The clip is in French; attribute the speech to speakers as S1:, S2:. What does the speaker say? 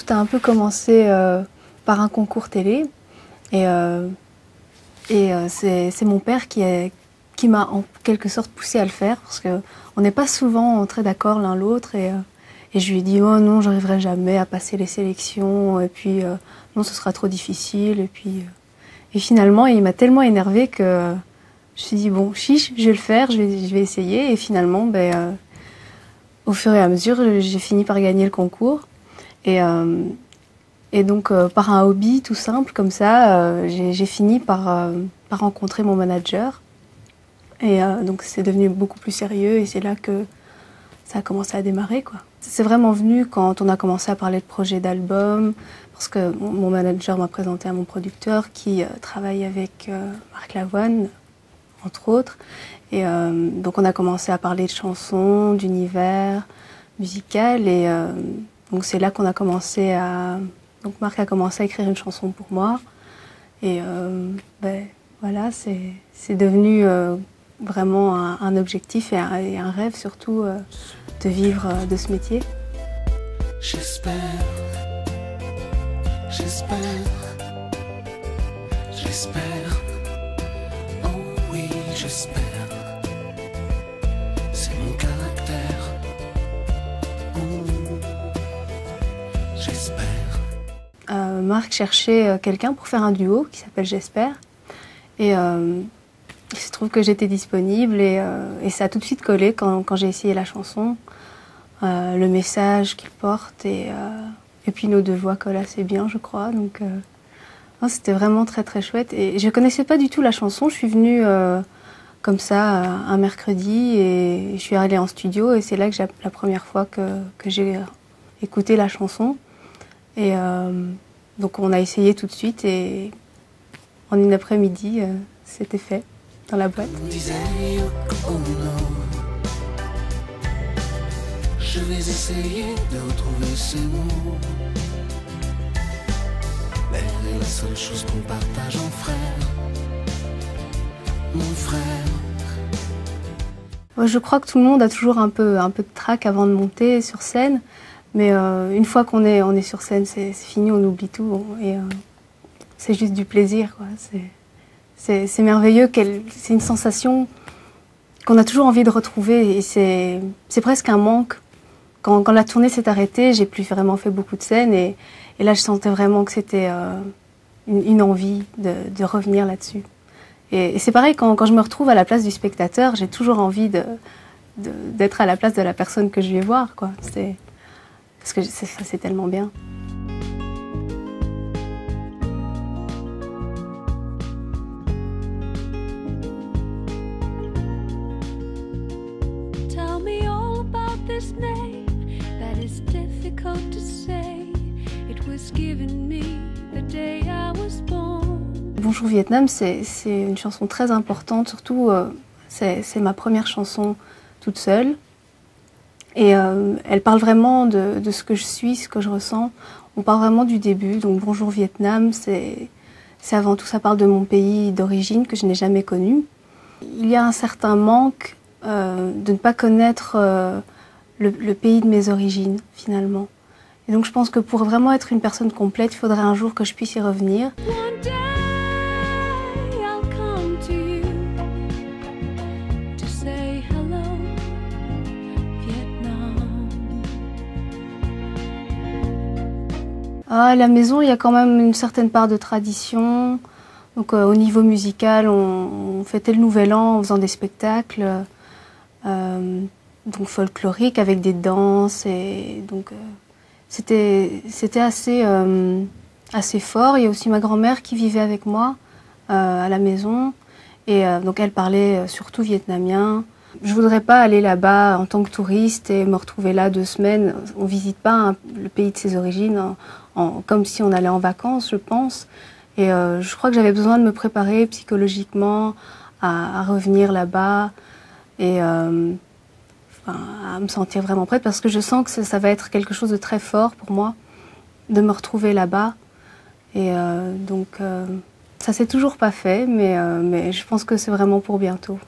S1: tout a un peu commencé par un concours télé. Et c'est mon père qui m'a en quelque sorte poussé à le faire, parce qu'on n'est pas souvent très d'accord l'un l'autre. Et je lui ai dit, oh non, j'arriverai jamais à passer les sélections, et puis non, ce sera trop difficile. Et finalement, il m'a tellement énervée que je me suis dit, bon, chiche, je vais le faire, je vais essayer. Et finalement, au fur et à mesure, j'ai fini par gagner le concours. Et donc, par un hobby tout simple comme ça, j'ai fini par rencontrer mon manager. Et donc, c'est devenu beaucoup plus sérieux et c'est là que ça a commencé à démarrer, quoi. C'est vraiment venu quand on a commencé à parler de projet d'album, parce que mon manager m'a présenté à mon producteur qui travaille avec Marc Lavoine, entre autres. Et donc, on a commencé à parler de chansons, d'univers musical. Et donc, c'est là qu'on a commencé à... Donc Marc a commencé à écrire une chanson pour moi et voilà, c'est devenu vraiment un objectif et un rêve surtout de vivre de ce métier.
S2: J'espère, j'espère, j'espère, oh oui j'espère, c'est mon caractère, oh, j'espère.
S1: Marc cherchait quelqu'un pour faire un duo qui s'appelle J'espère. Et il se trouve que j'étais disponible et ça a tout de suite collé quand j'ai essayé la chanson. Le message qu'il porte et puis nos deux voix collent assez bien, je crois. Donc c'était vraiment très très chouette. Et je connaissais pas du tout la chanson. Je suis venue comme ça un mercredi et je suis allée en studio et c'est là que la première fois que j'ai écouté la chanson. Et donc on a essayé tout de suite et en une après-midi, c'était fait dans la boîte.
S2: On disait oh non, je vais essayer de retrouver ces mots. L'air est la seule chose qu'on partage en frère, mon frère.
S1: Je crois que tout le monde a toujours un peu de trac avant de monter sur scène. Mais une fois qu'on est sur scène, c'est fini, on oublie tout. Et c'est juste du plaisir, quoi. C'est merveilleux, c'est une sensation qu'on a toujours envie de retrouver. Et c'est presque un manque. Quand la tournée s'est arrêtée, j'ai plus vraiment fait beaucoup de scènes. Et là, je sentais vraiment que c'était une envie de revenir là-dessus. Et c'est pareil, quand je me retrouve à la place du spectateur, j'ai toujours envie d'être à la place de la personne que je vais voir, quoi. Parce que c'est tellement bien.
S3: Tell me all about this name that is difficult to say. It was given me the day I was born.
S1: Bonjour Vietnam, c'est une chanson très importante, surtout c'est ma première chanson toute seule. Et elle parle vraiment de ce que je suis, ce que je ressens. On parle vraiment du début. Donc Bonjour Vietnam, c'est avant tout, ça parle de mon pays d'origine que je n'ai jamais connu. Il y a un certain manque de ne pas connaître le pays de mes origines, finalement. Et donc je pense que pour vraiment être une personne complète, il faudrait un jour que je puisse y revenir. À la maison, il y a quand même une certaine part de tradition. Donc, au niveau musical, on fêtait le Nouvel An en faisant des spectacles donc folkloriques avec des danses. Et donc, c'était assez fort. Il y a aussi ma grand-mère qui vivait avec moi à la maison. Et donc, elle parlait surtout vietnamien. Je voudrais pas aller là-bas en tant que touriste et me retrouver là 2 semaines. On visite pas le pays de ses origines comme si on allait en vacances, je pense. Et je crois que j'avais besoin de me préparer psychologiquement à revenir là-bas et à me sentir vraiment prête parce que je sens que ça va être quelque chose de très fort pour moi de me retrouver là-bas. Et donc ça s'est toujours pas fait, mais je pense que c'est vraiment pour bientôt.